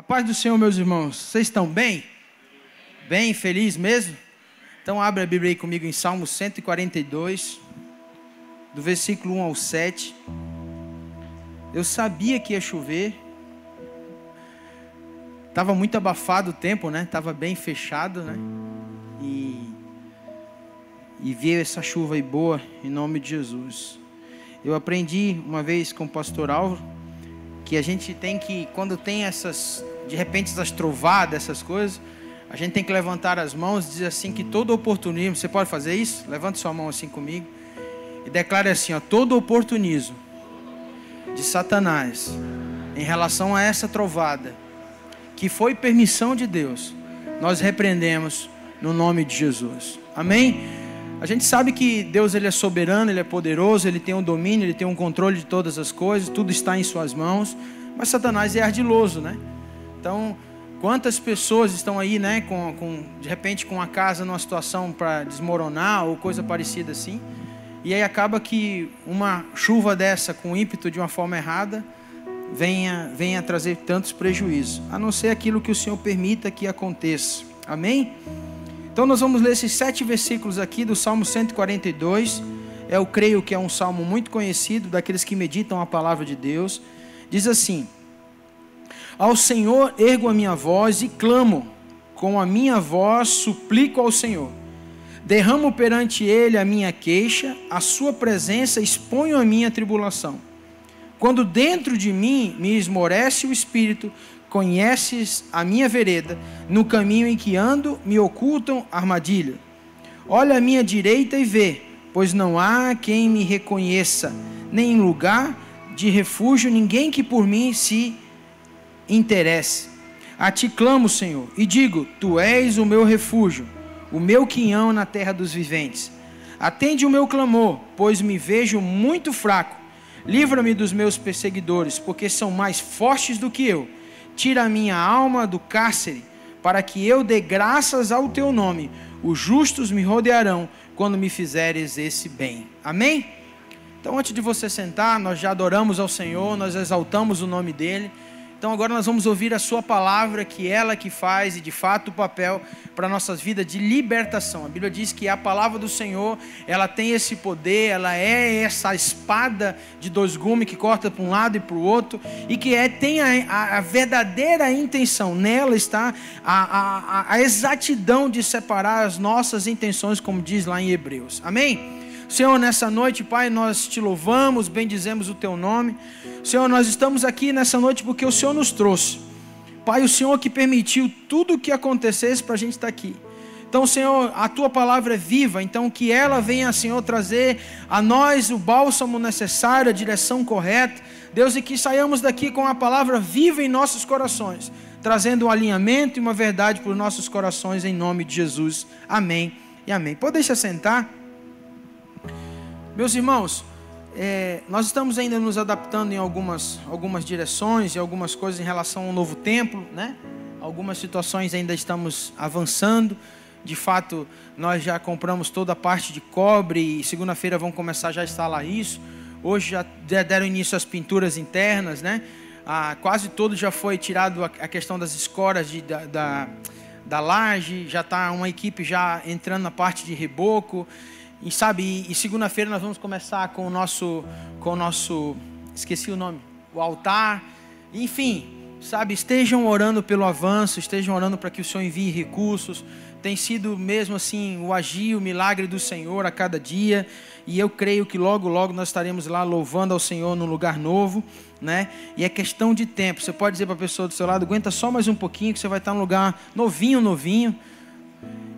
Paz do Senhor, meus irmãos. Vocês estão bem? Bem, feliz mesmo? Então abre a Bíblia aí comigo em Salmo 142, do versículo 1 ao 7. Eu sabia que ia chover. Estava muito abafado o tempo, né? Estava bem fechado, né? E veio essa chuva aí boa, em nome de Jesus. Eu aprendi uma vez com o pastor Álvaro, que a gente tem que, quando tem essas, de repente essas trovadas, essas coisas, a gente tem que levantar as mãos e dizer assim que todo oportunismo, você pode fazer isso? Levante sua mão assim comigo e declare assim, ó, todo oportunismo de Satanás em relação a essa trovada, que foi permissão de Deus, nós repreendemos no nome de Jesus. Amém? A gente sabe que Deus, Ele é soberano, Ele é poderoso, Ele tem um domínio, Ele tem um controle de todas as coisas, tudo está em suas mãos, mas Satanás é ardiloso, né? Então, quantas pessoas estão aí, né, de repente com a casa numa situação para desmoronar ou coisa parecida assim, e aí acaba que uma chuva dessa com ímpeto de uma forma errada venha trazer tantos prejuízos, a não ser aquilo que o Senhor permita que aconteça. Amém? Então nós vamos ler esses 7 versículos aqui do Salmo 142. Eu creio que é um salmo muito conhecido daqueles que meditam a palavra de Deus. Diz assim: ao Senhor ergo a minha voz e clamo, com a minha voz suplico ao Senhor. Derramo perante Ele a minha queixa, a sua presença exponho a minha tribulação. Quando dentro de mim me esmorece o espírito, conheces a minha vereda, no caminho em que ando me ocultam armadilha. Olha à minha direita e vê, pois não há quem me reconheça, nem em lugar de refúgio ninguém que por mim se interesse. A ti clamo, Senhor, e digo, tu és o meu refúgio, o meu quinhão na terra dos viventes. Atende o meu clamor, pois me vejo muito fraco. Livra-me dos meus perseguidores, porque são mais fortes do que eu. Tira a minha alma do cárcere, para que eu dê graças ao teu nome. Os justos me rodearão quando me fizeres esse bem. Amém? Então, antes de você sentar, nós já adoramos ao Senhor, nós exaltamos o nome dEle. Então agora nós vamos ouvir a sua palavra, que ela que faz, e de fato o papel para nossas vidas de libertação. A Bíblia diz que a palavra do Senhor, ela tem esse poder, ela é essa espada de 2 gumes que corta para um lado e para o outro, e que tem a verdadeira intenção, nela está a exatidão de separar as nossas intenções, como diz lá em Hebreus. Amém? Senhor, nessa noite, Pai, nós te louvamos, bendizemos o teu nome. Senhor, nós estamos aqui nessa noite porque o Senhor nos trouxe. Pai, o Senhor que permitiu tudo o que acontecesse para a gente estar aqui. Então, Senhor, a tua palavra é viva, então que ela venha, Senhor, trazer a nós o bálsamo necessário, a direção correta. Deus, e que saiamos daqui com a palavra viva em nossos corações, trazendo um alinhamento e uma verdade para os nossos corações, em nome de Jesus. Amém e amém. Pode deixar sentar. Meus irmãos, nós estamos ainda nos adaptando em algumas direções e algumas coisas em relação ao novo templo, né? Algumas situações ainda estamos avançando. De fato, nós já compramos toda a parte de cobre e segunda-feira vamos começar já a instalar isso. Hoje já deram início às pinturas internas, né? Quase todo já foi tirado a questão das escoras da laje, já está uma equipe já entrando na parte de reboco. E sabe, e segunda-feira nós vamos começar com o nosso, esqueci o nome, o altar. Enfim, sabe, estejam orando pelo avanço, estejam orando para que o Senhor envie recursos. Tem sido mesmo assim o agir, o milagre do Senhor a cada dia. E eu creio que logo, logo nós estaremos lá louvando ao Senhor num lugar novo, né? E é questão de tempo. Você pode dizer para a pessoa do seu lado, aguenta só mais um pouquinho que você vai estar num lugar novinho.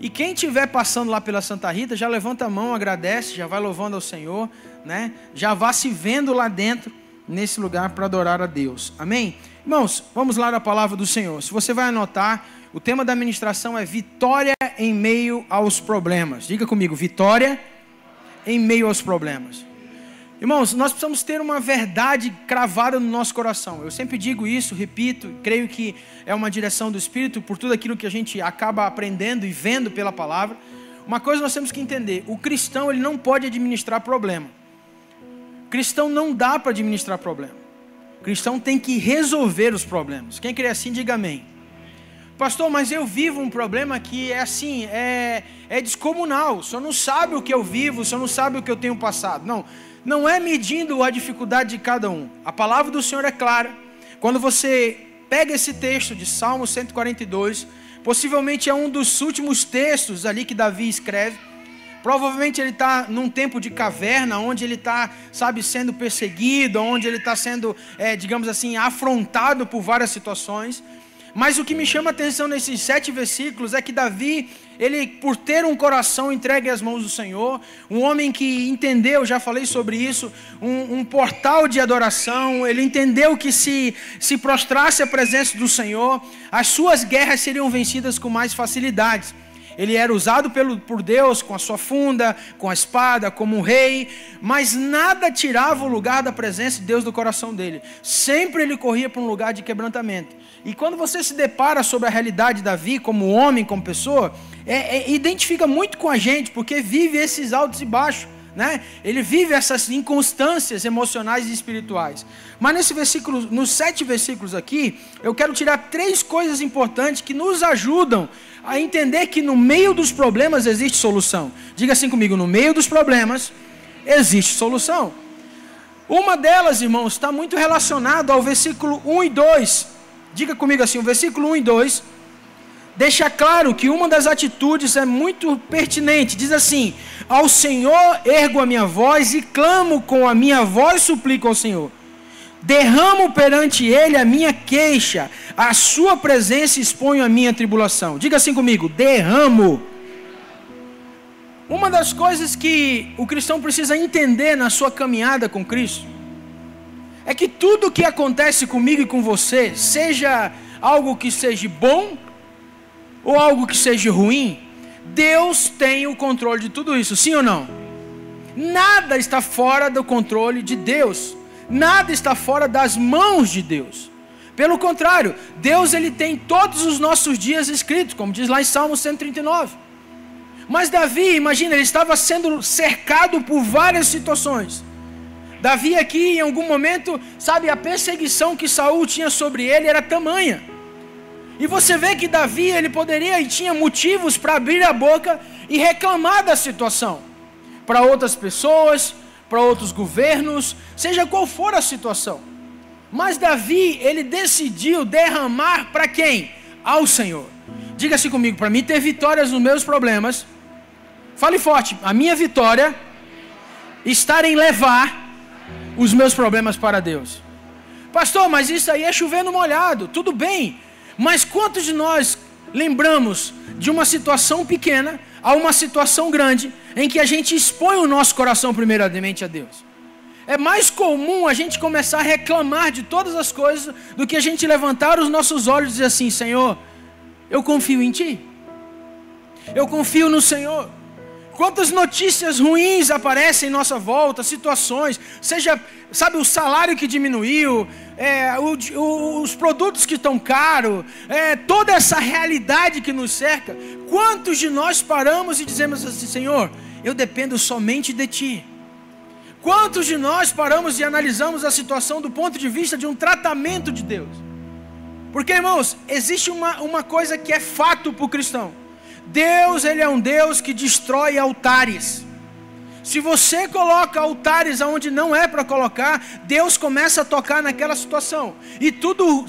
E quem estiver passando lá pela Santa Rita, já levanta a mão, agradece, já vai louvando ao Senhor, né? Já vá se vendo lá dentro, nesse lugar, para adorar a Deus. Amém? Irmãos, vamos lá na palavra do Senhor. Se você vai anotar, o tema da ministração é vitória em meio aos problemas. Diga comigo, vitória em meio aos problemas. Irmãos, nós precisamos ter uma verdade cravada no nosso coração. Eu sempre digo isso, repito, creio que é uma direção do Espírito por tudo aquilo que a gente acaba aprendendo e vendo pela palavra. Uma coisa nós temos que entender, o cristão ele não pode administrar problema. O cristão não dá para administrar problema. O cristão tem que resolver os problemas. Quem crê assim, diga amém. Pastor, mas eu vivo um problema que é assim, é descomunal. O senhor não sabe o que eu vivo, o senhor não sabe o que eu tenho passado. Não é medindo a dificuldade de cada um. A palavra do Senhor é clara. Quando você pega esse texto de Salmo 142, possivelmente é um dos últimos textos ali que Davi escreve. Provavelmente ele está num tempo de caverna, onde ele está, sendo perseguido, onde ele está sendo, digamos assim, afrontado por várias situações. Mas o que me chama a atenção nesses 7 versículos é que Davi, ele, por ter um coração entregue às mãos do Senhor, um homem que entendeu, já falei sobre isso, um portal de adoração, ele entendeu que se prostrasse à presença do Senhor, as suas guerras seriam vencidas com mais facilidade. Ele era usado por Deus com a sua funda, com a espada, como um rei, mas nada tirava o lugar da presença de Deus do coração dele. Sempre ele corria para um lugar de quebrantamento. E quando você se depara sobre a realidade de Davi, como homem, como pessoa, identifica muito com a gente, porque vive esses altos e baixos, né? Ele vive essas inconstâncias emocionais e espirituais. Mas nesse versículo, nos 7 versículos aqui, eu quero tirar 3 coisas importantes que nos ajudam a entender que no meio dos problemas existe solução. Diga assim comigo, no meio dos problemas existe solução. Uma delas, irmãos, está muito relacionada ao versículo 1 e 2. Diga comigo assim, o versículo 1 e 2 deixa claro que uma das atitudes é muito pertinente. Diz assim: ao Senhor ergo a minha voz e clamo com a minha voz, suplico ao Senhor. Derramo perante Ele a minha queixa, a sua presença exponho a minha tribulação. Diga assim comigo, derramo. Uma das coisas que o cristão precisa entender na sua caminhada com Cristo é que tudo que acontece comigo e com você, seja algo que seja bom ou algo que seja ruim, Deus tem o controle de tudo isso, sim ou não? Nada está fora do controle de Deus. Nada está fora das mãos de Deus. Pelo contrário, Deus, ele tem todos os nossos dias escritos, como diz lá em Salmo 139. Mas Davi, imagina, ele estava sendo cercado por várias situações. Davi aqui, em algum momento, a perseguição que Saul tinha sobre ele era tamanha. E você vê que Davi, ele poderia e tinha motivos para abrir a boca e reclamar da situação. Para outras pessoas, para outros governos, seja qual for a situação. Mas Davi, ele decidiu derramar para quem? Ao Senhor. Diga assim comigo, para mim ter vitórias nos meus problemas, fale forte, a minha vitória está em levar os meus problemas para Deus. Pastor, mas isso aí é chover no molhado, tudo bem, mas quantos de nós lembramos de uma situação pequena a uma situação grande, em que a gente expõe o nosso coração primeiramente a Deus? É mais comum a gente começar a reclamar de todas as coisas, do que a gente levantar os nossos olhos e dizer assim: Senhor, eu confio em Ti, eu confio no Senhor. Quantas notícias ruins aparecem em nossa volta, situações, seja, o salário que diminuiu, os produtos que estão caros, toda essa realidade que nos cerca. Quantos de nós paramos e dizemos assim: Senhor, eu dependo somente de Ti? Quantos de nós paramos e analisamos a situação do ponto de vista de um tratamento de Deus? Porque, irmãos, existe uma coisa que é fato para o cristão. Deus, Ele é um Deus que destrói altares. Se você coloca altares aonde não é para colocar, Deus começa a tocar naquela situação. E tudo,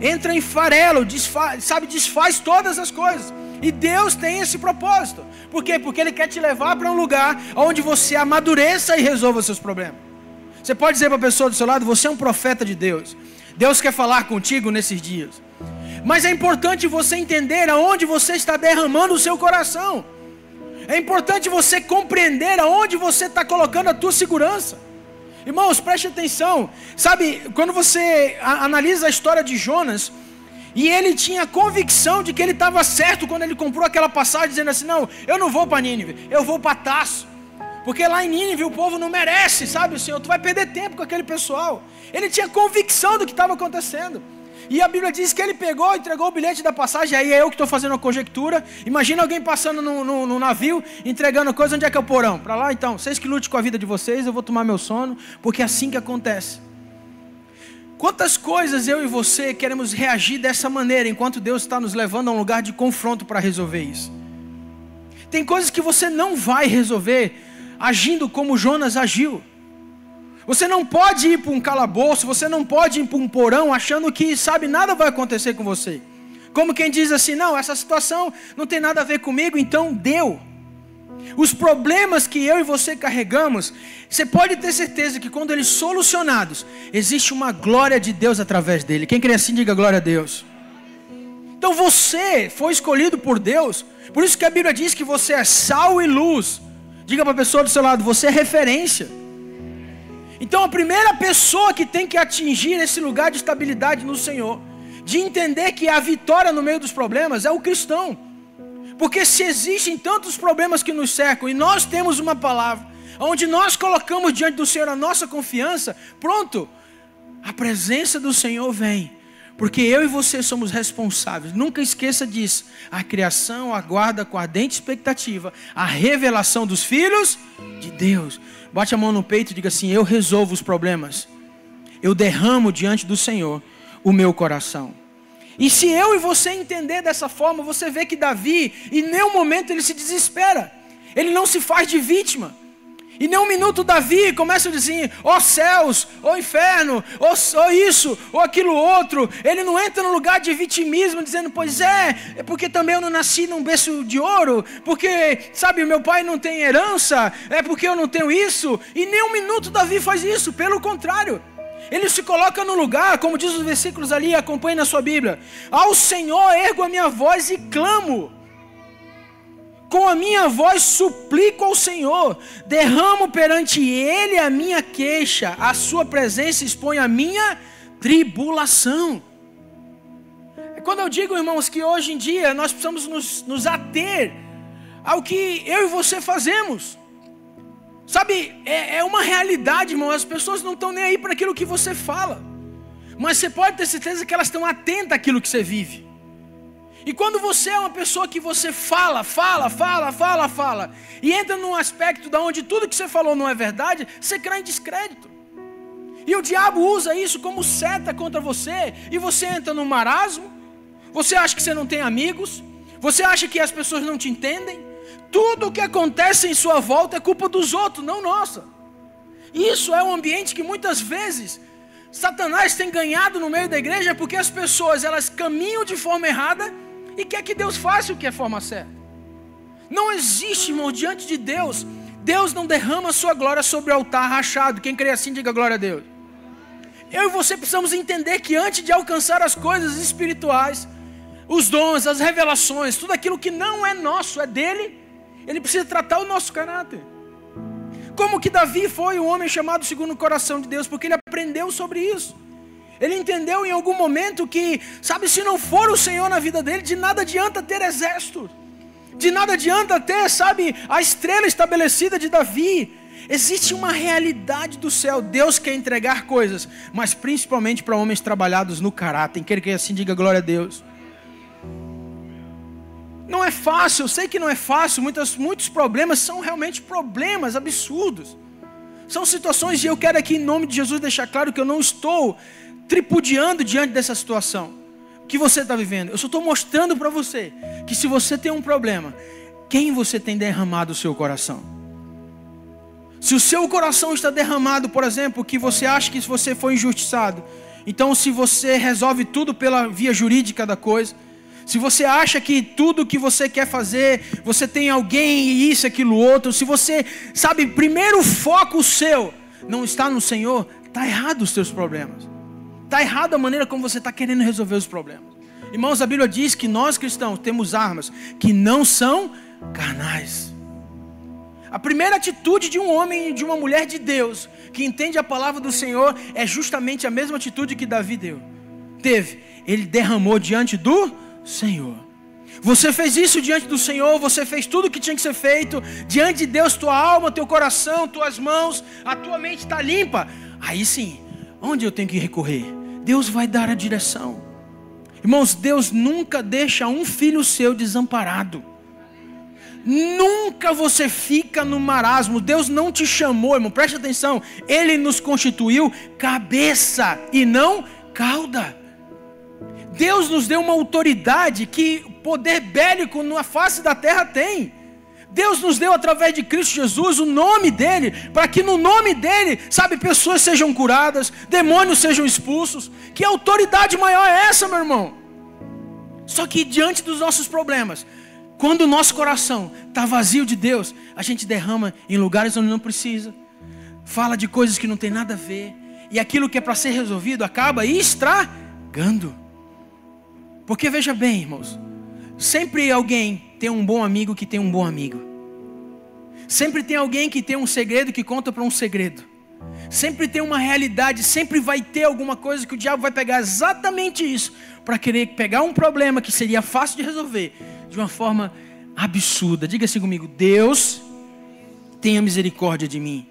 entra em farelo, desfaz todas as coisas. E Deus tem esse propósito. Por quê? Porque Ele quer te levar para um lugar onde você amadureça e resolva seus problemas. Você pode dizer para a pessoa do seu lado: você é um profeta de Deus. Deus quer falar contigo nesses dias. Mas é importante você entender aonde você está derramando o seu coração. É importante você compreender aonde você está colocando a tua segurança. Irmãos, preste atenção. Quando você analisa a história de Jonas, e ele tinha convicção de que ele estava certo quando ele comprou aquela passagem, dizendo assim: não, eu não vou para Nínive, eu vou para Tarso. Porque lá em Nínive o povo não merece, Senhor, tu vai perder tempo com aquele pessoal. Ele tinha convicção do que estava acontecendo. E a Bíblia diz que ele pegou, entregou o bilhete da passagem. Aí é eu que estou fazendo a conjectura. Imagina alguém passando no navio, entregando coisa. Onde é que é o porão? Para lá então, vocês que lutem com a vida de vocês, eu vou tomar meu sono. Porque é assim que acontece. Quantas coisas eu e você queremos reagir dessa maneira, enquanto Deus está nos levando a um lugar de confronto para resolver isso. Tem coisas que você não vai resolver agindo como Jonas agiu. Você não pode ir para um calabouço, você não pode ir para um porão achando que, sabe, nada vai acontecer com você. Como quem diz assim, não, essa situação não tem nada a ver comigo, então deu. Os problemas que eu e você carregamos, você pode ter certeza que quando eles solucionados, existe uma glória de Deus através dele. Quem crê assim, diga glória a Deus. Então você foi escolhido por Deus, por isso que a Bíblia diz que você é sal e luz. Diga para a pessoa do seu lado, você é referência. Então a primeira pessoa que tem que atingir esse lugar de estabilidade no Senhor, de entender que a vitória no meio dos problemas é o cristão. Porque se existem tantos problemas que nos cercam e nós temos uma palavra, onde nós colocamos diante do Senhor a nossa confiança, pronto, a presença do Senhor vem. Porque eu e você somos responsáveis. Nunca esqueça disso. A criação aguarda com ardente expectativa a revelação dos filhos de Deus. Bate a mão no peito e diga assim, eu resolvo os problemas. Eu derramo diante do Senhor o meu coração. E se eu e você entender dessa forma, você vê que Davi, em nenhum momento ele se desespera. Ele não se faz de vítima. Em nenhum minuto Davi começa a dizer, ó céus, ó inferno, ó isso, ó aquilo outro. Ele não entra no lugar de vitimismo dizendo, pois é porque também eu não nasci num berço de ouro, porque, sabe, meu pai não tem herança, é porque eu não tenho isso. Em nenhum minuto Davi faz isso, pelo contrário. Ele se coloca no lugar, como diz os versículos ali, acompanhe na sua Bíblia. Ao Senhor ergo a minha voz e clamo. Com a minha voz suplico ao Senhor. Derramo perante Ele a minha queixa. A sua presença expõe a minha tribulação. Quando eu digo, irmãos, que hoje em dia nós precisamos nos ater ao que eu e você fazemos. Sabe, é uma realidade, irmão. As pessoas não estão nem aí para aquilo que você fala. Mas você pode ter certeza que elas estão atentas àquilo que você vive. E quando você é uma pessoa que você fala, e entra num aspecto de onde tudo que você falou não é verdade, você cai em descrédito. E o diabo usa isso como seta contra você, e você entra num marasmo, você acha que você não tem amigos, você acha que as pessoas não te entendem. Tudo o que acontece em sua volta é culpa dos outros, não nossa. Isso é um ambiente que muitas vezes Satanás tem ganhado no meio da igreja, porque as pessoas elas caminham de forma errada e quer que Deus faça o que é forma certa. Não existe, irmão, diante de Deus, Deus não derrama a sua glória sobre o altar rachado. Quem crê assim, diga glória a Deus. Eu e você precisamos entender que antes de alcançar as coisas espirituais, os dons, as revelações, tudo aquilo que não é nosso, é dele, ele precisa tratar o nosso caráter. Como que Davi foi um homem chamado segundo o coração de Deus? Porque ele aprendeu sobre isso. Ele entendeu em algum momento que, sabe, se não for o Senhor na vida dele, de nada adianta ter exército. De nada adianta ter, sabe, a estrela estabelecida de Davi. Existe uma realidade do céu. Deus quer entregar coisas, mas principalmente para homens trabalhados no caráter. Quem quer assim, diga glória a Deus. Não é fácil, eu sei que não é fácil. Muitos problemas são realmente problemas absurdos. São situações, e eu quero aqui em nome de Jesus deixar claro que eu não estou tripudiando diante dessa situação que você está vivendo. Eu só estou mostrando para você que se você tem um problema, quem você tem derramado o seu coração? Se o seu coração está derramado, por exemplo, que você acha que você foi injustiçado, então se você resolve tudo pela via jurídica da coisa, se você acha que tudo que você quer fazer, você tem alguém e isso, aquilo, outro, se você, sabe, primeiro o foco seu não está no Senhor, está errado os seus problemas. Está errado a maneira como você está querendo resolver os problemas. Irmãos, a Bíblia diz que nós cristãos temos armas que não são carnais. A primeira atitude de um homem e de uma mulher de Deus que entende a palavra do Senhor é justamente a mesma atitude que Davi teve. Ele derramou diante do Senhor. Você fez isso diante do Senhor, você fez tudo o que tinha que ser feito diante de Deus, tua alma, teu coração, tuas mãos, a tua mente está limpa. Aí sim, onde eu tenho que recorrer? Deus vai dar a direção. Irmãos, Deus nunca deixa um filho seu desamparado. Nunca você fica no marasmo. Deus não te chamou, irmão, preste atenção. Ele nos constituiu cabeça e não cauda. Deus nos deu uma autoridade que poder bélico na face da terra tem. Deus nos deu através de Cristo Jesus o nome dele, para que no nome dele, sabe, pessoas sejam curadas, demônios sejam expulsos. Que autoridade maior é essa, meu irmão? Só que diante dos nossos problemas, quando o nosso coração está vazio de Deus, a gente derrama em lugares onde não precisa, fala de coisas que não tem nada a ver, e aquilo que é para ser resolvido acaba estragando. Porque veja bem, irmãos, sempre alguém tem um bom amigo que tem um bom amigo. Sempre tem alguém que tem um segredo que conta para um segredo. Sempre tem uma realidade, sempre vai ter alguma coisa que o diabo vai pegar exatamente isso, para querer pegar um problema que seria fácil de resolver, de uma forma absurda. Diga assim comigo: Deus, tenha misericórdia de mim.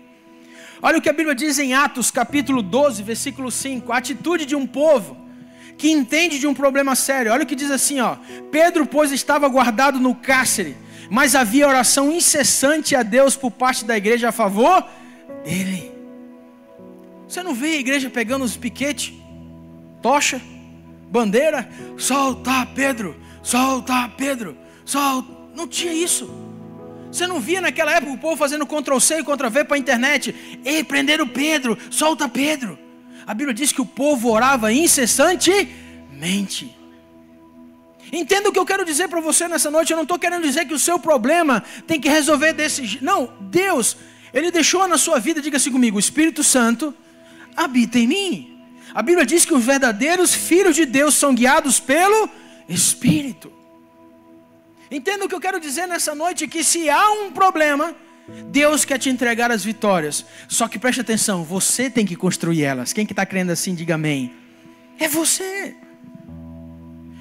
Olha o que a Bíblia diz em Atos capítulo 12, versículo 5. A atitude de um povo que entende de um problema sério. Olha o que diz assim, ó: Pedro, pois, estava guardado no cárcere, mas havia oração incessante a Deus por parte da igreja a favor dele. Você não vê a igreja pegando os piquetes, tocha, bandeira, solta Pedro, solta Pedro, solta. Não tinha isso. Você não via naquela época o povo fazendo Ctrl+C e Ctrl+V para a internet. Ei, prenderam Pedro, solta Pedro. A Bíblia diz que o povo orava incessantemente. Entenda o que eu quero dizer para você nessa noite. Eu não estou querendo dizer que o seu problema tem que resolver desse jeito. Não, Deus, Ele deixou na sua vida, diga assim comigo: o Espírito Santo habita em mim. A Bíblia diz que os verdadeiros filhos de Deus são guiados pelo Espírito. Entenda o que eu quero dizer nessa noite, que se há um problema, Deus quer te entregar as vitórias. Só que preste atenção, você tem que construir elas. Quem que está crendo assim, diga amém. É você.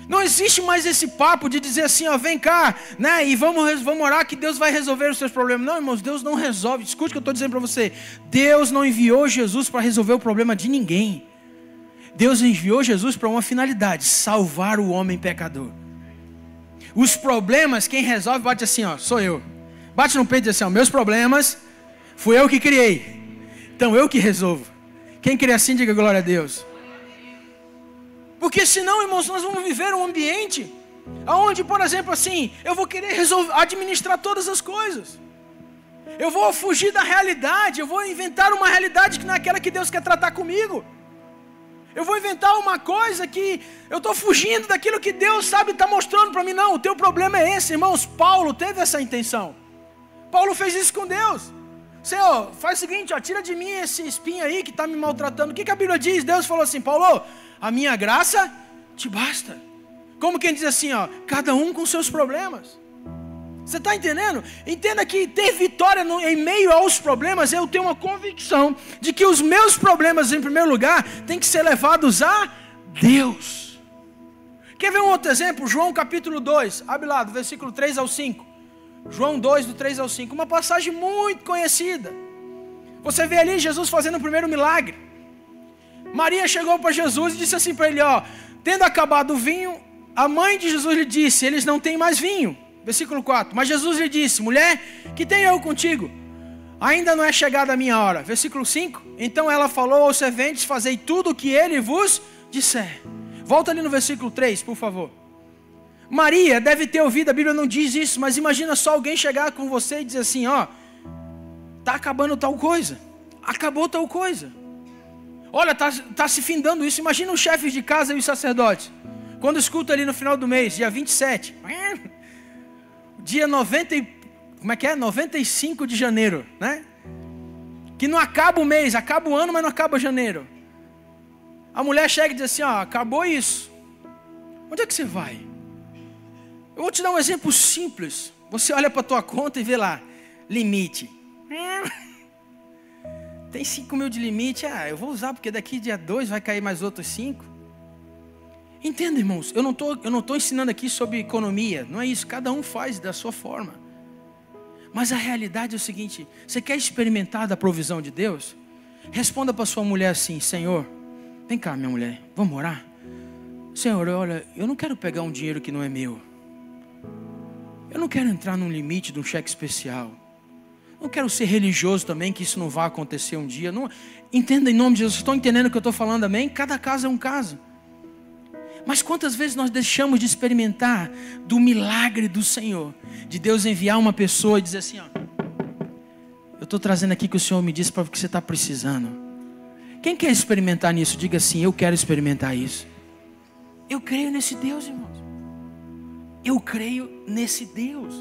Não existe mais esse papo de dizer assim, ó, vem cá, né, e vamos orar que Deus vai resolver os seus problemas. Não, irmãos, Deus não resolve. Escute o que eu estou dizendo para você. Deus não enviou Jesus para resolver o problema de ninguém. Deus enviou Jesus para uma finalidade: salvar o homem pecador. Os problemas, quem resolve, bate assim, ó, sou eu. Bate no peito e diz assim, ó, meus problemas, fui eu que criei. Então eu que resolvo. Quem crê assim, diga glória a Deus. Porque senão, irmãos, nós vamos viver um ambiente onde, por exemplo, assim, eu vou querer administrar todas as coisas. Eu vou fugir da realidade, eu vou inventar uma realidade que não é aquela que Deus quer tratar comigo. Eu vou inventar uma coisa que eu estou fugindo daquilo que Deus, sabe, está mostrando para mim. Não, o teu problema é esse, irmãos. Paulo teve essa intenção. Paulo fez isso com Deus. Senhor, faz o seguinte, ó, tira de mim esse espinho aí que está me maltratando. O que a Bíblia diz? Deus falou assim, Paulo, a minha graça te basta. Como quem diz assim, ó, cada um com seus problemas. Você está entendendo? Entenda que ter vitória em meio aos problemas, eu tenho uma convicção de que os meus problemas, em primeiro lugar, têm que ser levados a Deus. Quer ver um outro exemplo? João capítulo 2, abre lá, do versículo 3 ao 5. João 2, do 3 ao 5, uma passagem muito conhecida. Você vê ali Jesus fazendo o primeiro milagre. Maria chegou para Jesus e disse assim para ele, ó, tendo acabado o vinho, a mãe de Jesus lhe disse, eles não têm mais vinho. Versículo 4, mas Jesus lhe disse, mulher, que tenho eu contigo? Ainda não é chegada a minha hora. Versículo 5, então ela falou aos serventes, fazei tudo o que ele vos disser. Volta ali no versículo 3, por favor. Maria deve ter ouvido, a Bíblia não diz isso, mas imagina só alguém chegar com você e dizer assim, ó, está acabando tal coisa, acabou tal coisa. Olha, tá se findando isso. Imagina os chefes de casa e os sacerdotes, quando escuta ali no final do mês, dia 27, dia 95 de janeiro, né? Que não acaba o mês, acaba o ano, mas não acaba janeiro. A mulher chega e diz assim, ó, acabou isso. Onde é que você vai? Eu vou te dar um exemplo simples. Você olha para a tua conta e vê lá, limite. Tem 5 mil de limite, eu vou usar porque daqui dia 2 vai cair mais outros 5. Entenda, irmãos, eu não tô ensinando aqui sobre economia, não é isso, cada um faz da sua forma. Mas a realidade é o seguinte, você quer experimentar da provisão de Deus? Responda para sua mulher assim, Senhor, vem cá minha mulher, vamos orar? Senhor, olha, eu não quero pegar um dinheiro que não é meu. Eu não quero entrar num limite de um cheque especial. Não quero ser religioso também, que isso não vai acontecer um dia. Não, entenda em nome de Jesus. Estão entendendo o que eu estou falando, amém? Cada caso é um caso. Mas quantas vezes nós deixamos de experimentar do milagre do Senhor, de Deus enviar uma pessoa e dizer assim, ó, eu estou trazendo aqui que o Senhor me disse para o que você está precisando. Quem quer experimentar nisso? Diga assim, eu quero experimentar isso. Eu creio nesse Deus, irmãos. Eu creio nesse Deus.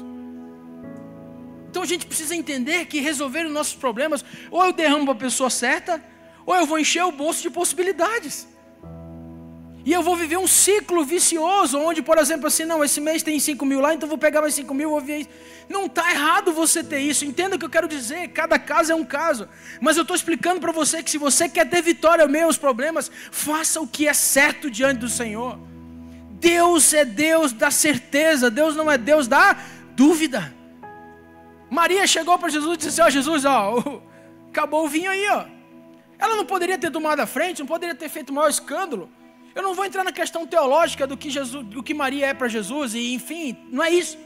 Então a gente precisa entender que resolver os nossos problemas, ou eu derramo para a pessoa certa, ou eu vou encher o bolso de possibilidades. E eu vou viver um ciclo vicioso, onde, por exemplo, assim, não, esse mês tem 5 mil lá, então vou pegar mais 5 mil, vou ver isso. Não está errado você ter isso, entenda o que eu quero dizer, cada caso é um caso. Mas eu estou explicando para você que se você quer ter vitória meio aos problemas, faça o que é certo diante do Senhor. Deus é Deus da certeza, Deus não é Deus da dúvida. Maria chegou para Jesus e disse assim, ó Jesus, ó, acabou o vinho aí, ó. Ela não poderia ter tomado a frente, não poderia ter feito o maior escândalo. Eu não vou entrar na questão teológica do que Maria é para Jesus, e enfim, não é isso.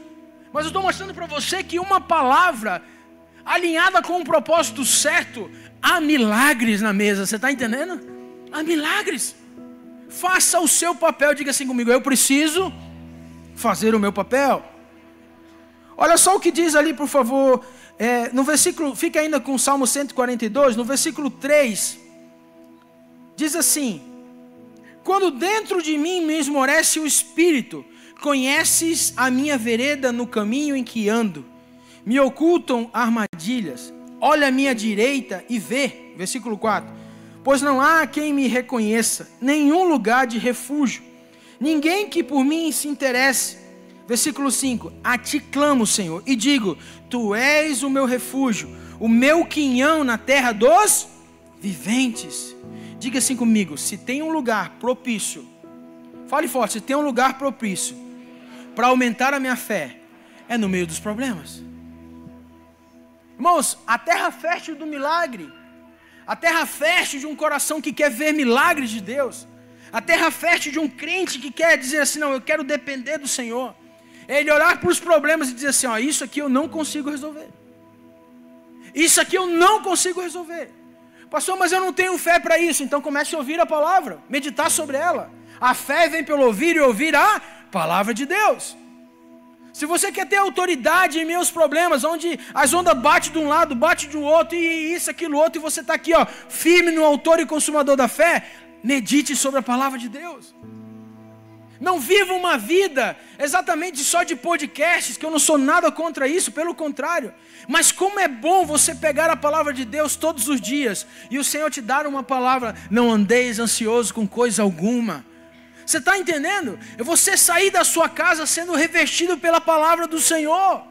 Mas eu estou mostrando para você que uma palavra alinhada com um propósito certo, há milagres na mesa, você está entendendo? Há milagres. Faça o seu papel, diga assim comigo, eu preciso fazer o meu papel. Olha só o que diz ali, por favor, no versículo, fica ainda com o Salmo 142, no versículo 3, diz assim, quando dentro de mim me esmorece o espírito, conheces a minha vereda no caminho em que ando, me ocultam armadilhas, olha à minha direita e vê, versículo 4, pois não há quem me reconheça, nenhum lugar de refúgio, ninguém que por mim se interesse, versículo 5, a ti clamo, Senhor, e digo, tu és o meu refúgio, o meu quinhão na terra dos viventes. Diga assim comigo, se tem um lugar propício, fale forte, se tem um lugar propício para aumentar a minha fé, é no meio dos problemas. Irmãos, a terra fértil do milagre, a terra fértil de um coração que quer ver milagres de Deus, a terra fértil de um crente que quer dizer assim, não, eu quero depender do Senhor, é ele olhar para os problemas e dizer assim, ó, isso aqui eu não consigo resolver, isso aqui eu não consigo resolver. Pastor, mas eu não tenho fé para isso. Então comece a ouvir a palavra, meditar sobre ela. A fé vem pelo ouvir e ouvir a palavra de Deus. Se você quer ter autoridade em meus problemas, onde as ondas batem de um lado, batem de um outro, e isso, aquilo, outro, e você está aqui, ó, firme no autor e consumador da fé, medite sobre a palavra de Deus. Não viva uma vida exatamente só de podcasts, que eu não sou nada contra isso, pelo contrário. Mas como é bom você pegar a palavra de Deus todos os dias, e o Senhor te dar uma palavra, não andeis ansioso com coisa alguma. Você está entendendo? É você sair da sua casa sendo revestido pela palavra do Senhor.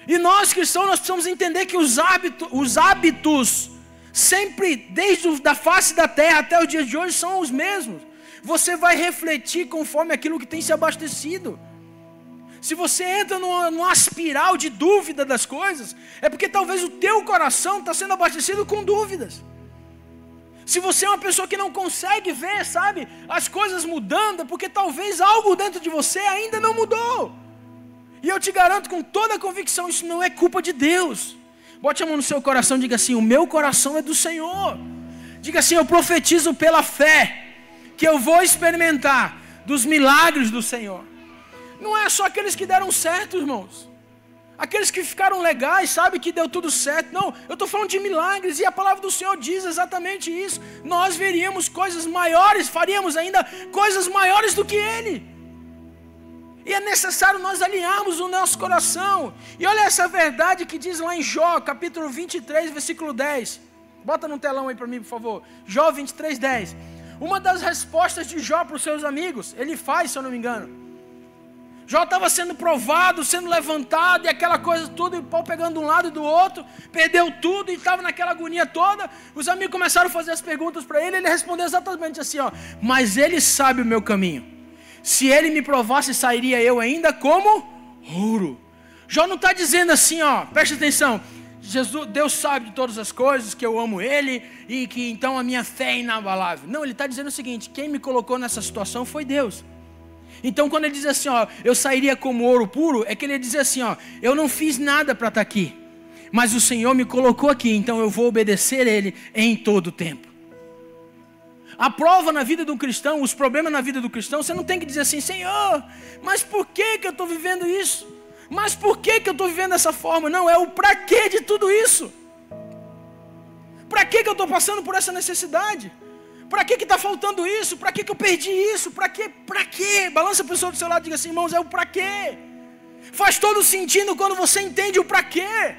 E nós cristãos, nós precisamos entender que os hábitos sempre, desde a face da terra até os dias de hoje, são os mesmos. Você vai refletir conforme aquilo que tem se abastecido. Se você entra numa espiral de dúvida das coisas, é porque talvez o teu coração está sendo abastecido com dúvidas. Se você é uma pessoa que não consegue ver, sabe, as coisas mudando, é porque talvez algo dentro de você ainda não mudou. E eu te garanto com toda a convicção, isso não é culpa de Deus. Bote a mão no seu coração e diga assim, o meu coração é do Senhor. Diga assim, eu profetizo pela fé, que eu vou experimentar dos milagres do Senhor. Não é só aqueles que deram certo, irmãos. Aqueles que ficaram legais, sabe, que deu tudo certo. Não, eu estou falando de milagres, e a palavra do Senhor diz exatamente isso. Nós veríamos coisas maiores, faríamos ainda coisas maiores do que Ele. E é necessário nós alinharmos o nosso coração. E olha essa verdade que diz lá em Jó, capítulo 23, versículo 10. Bota no telão aí para mim, por favor. Jó 23, 10. Uma das respostas de Jó para os seus amigos, ele faz, se eu não me engano. Jó estava sendo provado, sendo levantado, e aquela coisa toda, e o pau pegando de um lado e do outro, perdeu tudo, e estava naquela agonia toda. Os amigos começaram a fazer as perguntas para ele, ele respondeu exatamente assim, ó, mas ele sabe o meu caminho. Se ele me provasse, sairia eu ainda como ouro. Jó não está dizendo assim, ó, preste atenção, Deus sabe de todas as coisas, que eu amo Ele, e que então a minha fé é inabalável. Não, ele está dizendo o seguinte, quem me colocou nessa situação foi Deus. Então quando ele diz assim, ó, eu sairia como ouro puro, é que ele diz assim, ó, eu não fiz nada para estar aqui, mas o Senhor me colocou aqui, então eu vou obedecer Ele em todo o tempo. A prova na vida do cristão, os problemas na vida do cristão, você não tem que dizer assim, Senhor, mas por que eu estou vivendo isso? Mas por que eu estou vivendo dessa forma? Não, é o para quê de tudo isso. Para que eu estou passando por essa necessidade? Para que está faltando isso? Para que eu perdi isso? Para quê? Para quê? Balança a pessoa do seu lado e diga assim, irmãos, é o para quê. Faz todo sentido quando você entende o para quê.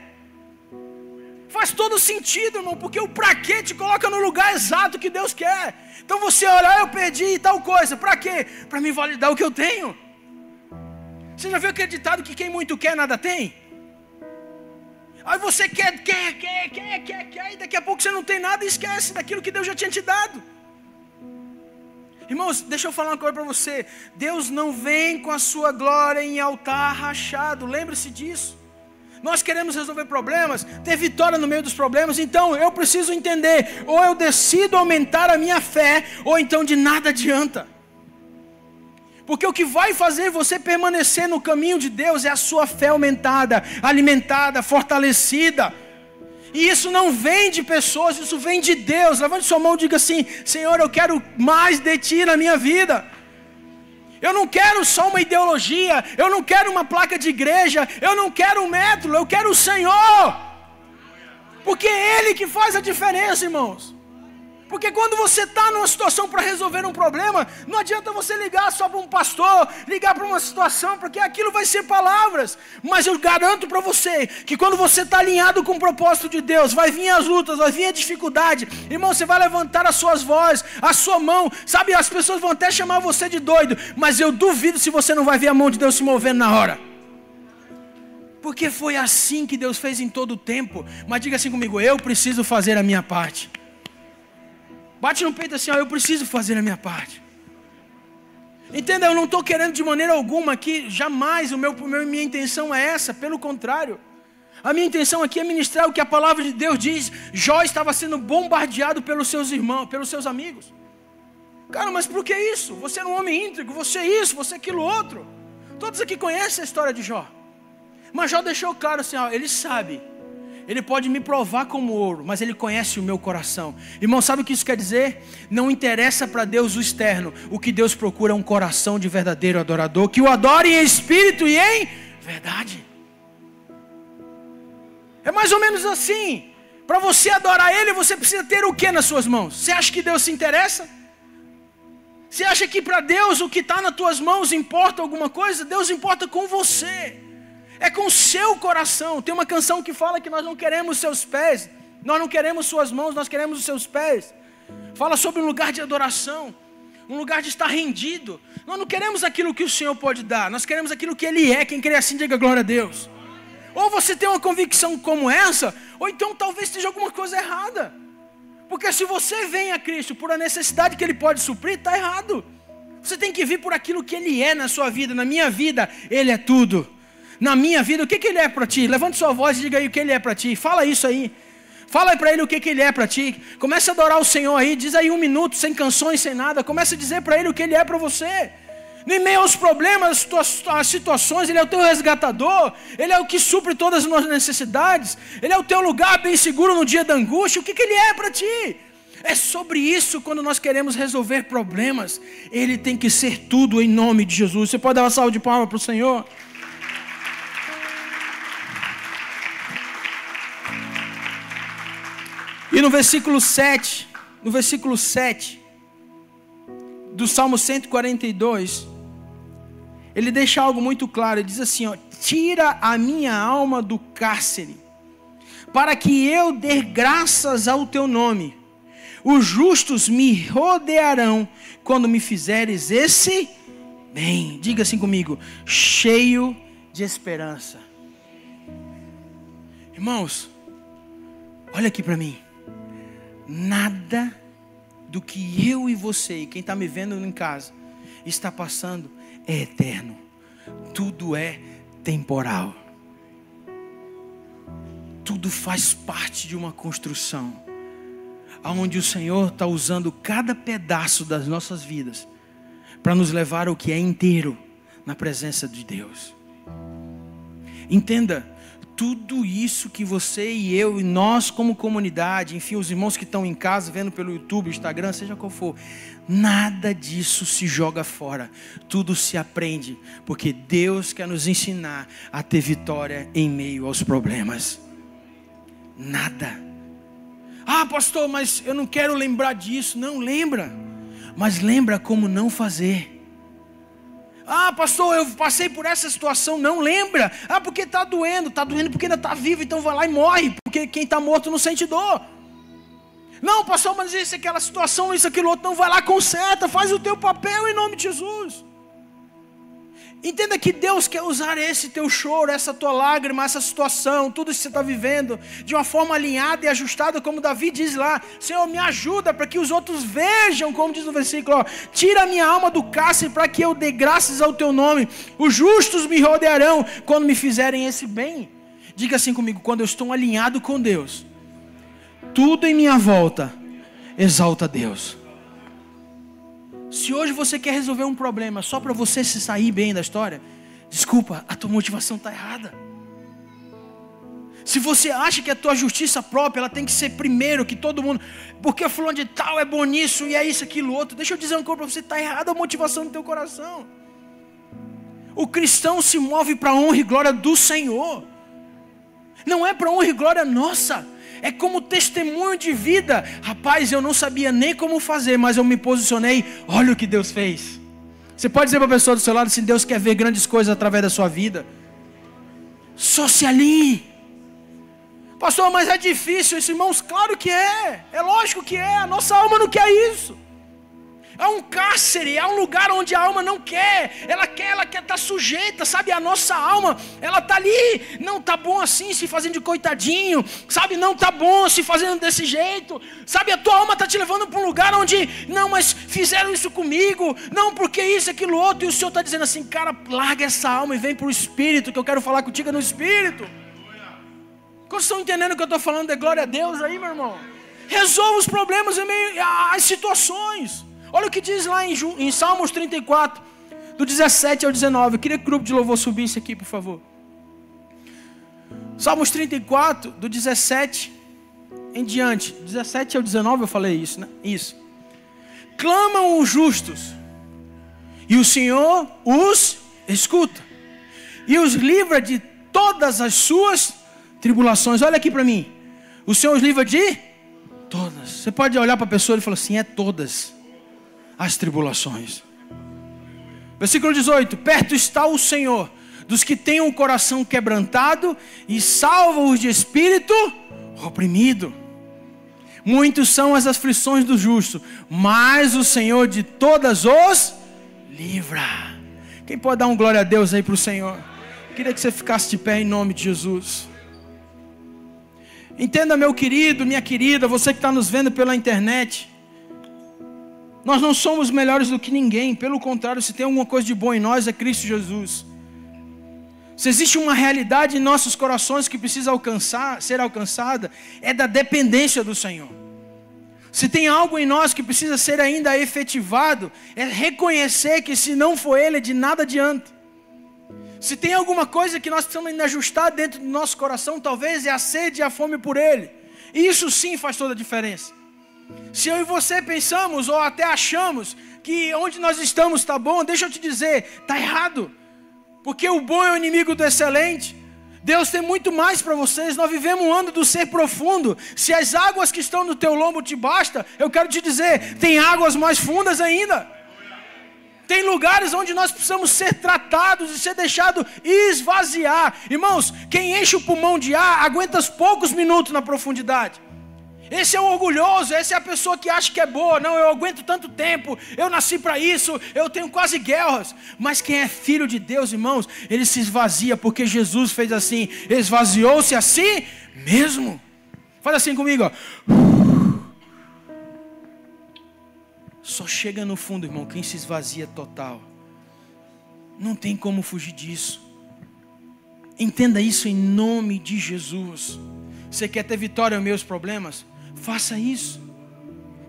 Faz todo sentido, irmão, porque o para quê te coloca no lugar exato que Deus quer. Então você olha, eu perdi tal coisa, para quê? Para me validar o que eu tenho. Você já viu aquele ditado que quem muito quer nada tem? Aí você quer, e daqui a pouco você não tem nada e esquece daquilo que Deus já tinha te dado. Irmãos, deixa eu falar uma coisa para você. Deus não vem com a sua glória em altar rachado, lembre-se disso. Nós queremos resolver problemas, ter vitória no meio dos problemas, então eu preciso entender, ou eu decido aumentar a minha fé, ou então de nada adianta. Porque o que vai fazer você permanecer no caminho de Deus é a sua fé aumentada, alimentada, fortalecida. E isso não vem de pessoas, isso vem de Deus. Levante sua mão e diga assim, Senhor, eu quero mais de Ti na minha vida. Eu não quero só uma ideologia, eu não quero uma placa de igreja, eu não quero um método, eu quero o Senhor. Porque é Ele que faz a diferença, irmãos. Porque quando você está numa situação para resolver um problema, não adianta você ligar só para um pastor, ligar para uma situação, porque aquilo vai ser palavras. Mas eu garanto para você, que quando você está alinhado com o propósito de Deus, vai vir as lutas, vai vir a dificuldade. Irmão, você vai levantar as suas vozes, a sua mão, sabe, as pessoas vão até chamar você de doido, mas eu duvido se você não vai ver a mão de Deus se movendo na hora. Porque foi assim que Deus fez em todo o tempo. Mas diga assim comigo, eu preciso fazer a minha parte. Bate no peito assim, ó, eu preciso fazer a minha parte. Entenda, eu não estou querendo de maneira alguma aqui, jamais, minha intenção é essa, pelo contrário. A minha intenção aqui é ministrar o que a palavra de Deus diz. Jó estava sendo bombardeado pelos seus irmãos, pelos seus amigos. Cara, mas por que isso? Você é um homem íntegro, você é isso, você é aquilo outro. Todos aqui conhecem a história de Jó. Mas Jó deixou claro assim, ó, ele sabe. Ele pode me provar como ouro, mas Ele conhece o meu coração. Irmão, sabe o que isso quer dizer? Não interessa para Deus o externo. O que Deus procura é um coração de verdadeiro adorador, que o adore em espírito e em verdade. É mais ou menos assim. Para você adorar Ele, você precisa ter o que nas suas mãos? Você acha que Deus se interessa? Você acha que para Deus o que está nas tuas mãos importa alguma coisa? Deus importa com você. É com o seu coração. Tem uma canção que fala que nós não queremos seus pés, nós não queremos suas mãos, nós queremos os seus pés. Fala sobre um lugar de adoração, um lugar de estar rendido. Nós não queremos aquilo que o Senhor pode dar, nós queremos aquilo que Ele é. Quem crê assim, diga glória a Deus. Ou você tem uma convicção como essa, ou então talvez esteja alguma coisa errada. Porque se você vem a Cristo por a necessidade que Ele pode suprir, está errado. Você tem que vir por aquilo que Ele é na sua vida. Na minha vida, Ele é tudo. Na minha vida, o que Ele é para ti? Levante sua voz e diga aí o que Ele é para ti. Fala isso aí. Fala aí para Ele o que Ele é para ti. Comece a adorar o Senhor aí. Diz aí 1 minuto, sem canções, sem nada. Comece a dizer para Ele o que Ele é para você. Em meio aos problemas, às situações, Ele é o teu resgatador. Ele é o que supre todas as nossas necessidades. Ele é o teu lugar bem seguro no dia da angústia. O que Ele é para ti? É sobre isso quando nós queremos resolver problemas. Ele tem que ser tudo em nome de Jesus. Você pode dar uma salva de palmas para o Senhor? E no versículo 7 do Salmo 142, ele deixa algo muito claro. Ele diz assim, ó, tira a minha alma do cárcere, para que eu dê graças ao teu nome. Os justos me rodearão quando me fizeres esse bem. Diga assim comigo, cheio de esperança. Irmãos, olha aqui para mim. Nada do que eu e você, e quem está me vendo em casa, está passando é eterno. Tudo é temporal. Tudo faz parte de uma construção, onde o Senhor está usando cada pedaço das nossas vidas para nos levar ao que é inteiro na presença de Deus. Entenda, tudo isso que você e eu e nós como comunidade, enfim, os irmãos que estão em casa vendo pelo YouTube, Instagram, seja qual for, nada disso se joga fora, tudo se aprende, porque Deus quer nos ensinar a ter vitória em meio aos problemas. Nada. Ah, pastor, mas eu não quero lembrar disso. Não lembra, mas lembra como não fazer. Ah, pastor, eu passei por essa situação. Não lembra. Ah, porque está doendo porque ainda está vivo, então vai lá e morre, porque quem está morto não sente dor. Não, pastor, mas isso, aquela situação, isso, aquilo outro, não, vai lá, conserta, faz o teu papel em nome de Jesus. Entenda que Deus quer usar esse teu choro, essa tua lágrima, essa situação, tudo isso que você está vivendo, de uma forma alinhada e ajustada, como Davi diz lá: Senhor, me ajuda para que os outros vejam, como diz no versículo, ó, tira a minha alma do cárcere para que eu dê graças ao teu nome, os justos me rodearão quando me fizerem esse bem. Diga assim comigo: quando eu estou alinhado com Deus, tudo em minha volta exalta a Deus. Se hoje você quer resolver um problema só para você se sair bem da história, desculpa, a tua motivação está errada. Se você acha que a tua justiça própria ela tem que ser primeiro que todo mundo, porque fulano de tal é bom nisso e é isso, aquilo, outro, deixa eu dizer uma coisa para você: está errada a motivação do teu coração. O cristão se move para a honra e glória do Senhor, não é para a honra e glória nossa. É como testemunho de vida. Rapaz, eu não sabia nem como fazer, mas eu me posicionei. Olha o que Deus fez. Você pode dizer para a pessoa do seu lado assim: Deus quer ver grandes coisas através da sua vida. Só se alinhe. Pastor, mas é difícil isso, irmãos. Claro que é. É lógico que é. A nossa alma não quer isso. É um cárcere, é um lugar onde a alma não quer. Ela quer estar sujeita, sabe? A nossa alma, ela está ali. Não está bom assim, se fazendo de coitadinho, sabe? Não está bom se fazendo desse jeito, sabe? A tua alma está te levando para um lugar onde, não, mas fizeram isso comigo, não, porque isso, aquilo, outro. E o Senhor está dizendo assim: cara, larga essa alma e vem para o Espírito, que eu quero falar contigo no Espírito. Quando estão entendendo o que eu estou falando de glória a Deus aí, meu irmão? Resolva os problemas em meio às situações. Olha o que diz lá em Salmos 34, do 17 ao 19. Eu queria que o grupo de louvor subisse aqui, por favor. Salmos 34, do 17 em diante. 17 ao 19 eu falei isso, né? Isso. Clamam os justos, e o Senhor os escuta, e os livra de todas as suas tribulações. Olha aqui para mim. O Senhor os livra de todas. Você pode olhar para a pessoa e falar assim: é todas as tribulações. Versículo 18: perto está o Senhor dos que têm um coração quebrantado e salva-os de espírito oprimido. Muitos são as aflições do justo, mas o Senhor de todas os livra. Quem pode dar um glória a Deus aí para o Senhor? Queria que você ficasse de pé em nome de Jesus. Entenda, meu querido, minha querida, você que está nos vendo pela internet, nós não somos melhores do que ninguém. Pelo contrário, se tem alguma coisa de bom em nós, é Cristo Jesus. Se existe uma realidade em nossos corações que precisa ser alcançada, é da dependência do Senhor. Se tem algo em nós que precisa ser ainda efetivado, é reconhecer que se não for Ele, de nada adianta. Se tem alguma coisa que nós precisamos ainda ajustar dentro do nosso coração, talvez é a sede e a fome por Ele. E isso sim faz toda a diferença. Se eu e você pensamos ou até achamos que onde nós estamos está bom, deixa eu te dizer, está errado. Porque o bom é o inimigo do excelente. Deus tem muito mais para vocês. Nós vivemos um ano do ser profundo. Se as águas que estão no teu lombo te bastam, eu quero te dizer, tem águas mais fundas ainda. Tem lugares onde nós precisamos ser tratados e ser deixados esvaziar. Irmãos, quem enche o pulmão de ar aguenta poucos minutos na profundidade. Esse é o orgulhoso, essa é a pessoa que acha que é boa. Não, eu aguento tanto tempo, eu nasci para isso, eu tenho quase guerras. Mas quem é filho de Deus, irmãos, ele se esvazia, porque Jesus fez assim, esvaziou-se a si mesmo. Faz assim comigo, ó. Só chega no fundo, irmão, quem se esvazia total. Não tem como fugir disso. Entenda isso em nome de Jesus. Você quer ter vitória nos meus problemas? Faça isso.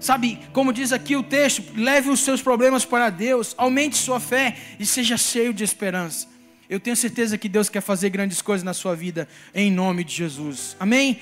Sabe, como diz aqui o texto, leve os seus problemas para Deus, aumente sua fé e seja cheio de esperança. Eu tenho certeza que Deus quer fazer grandes coisas na sua vida, em nome de Jesus. Amém?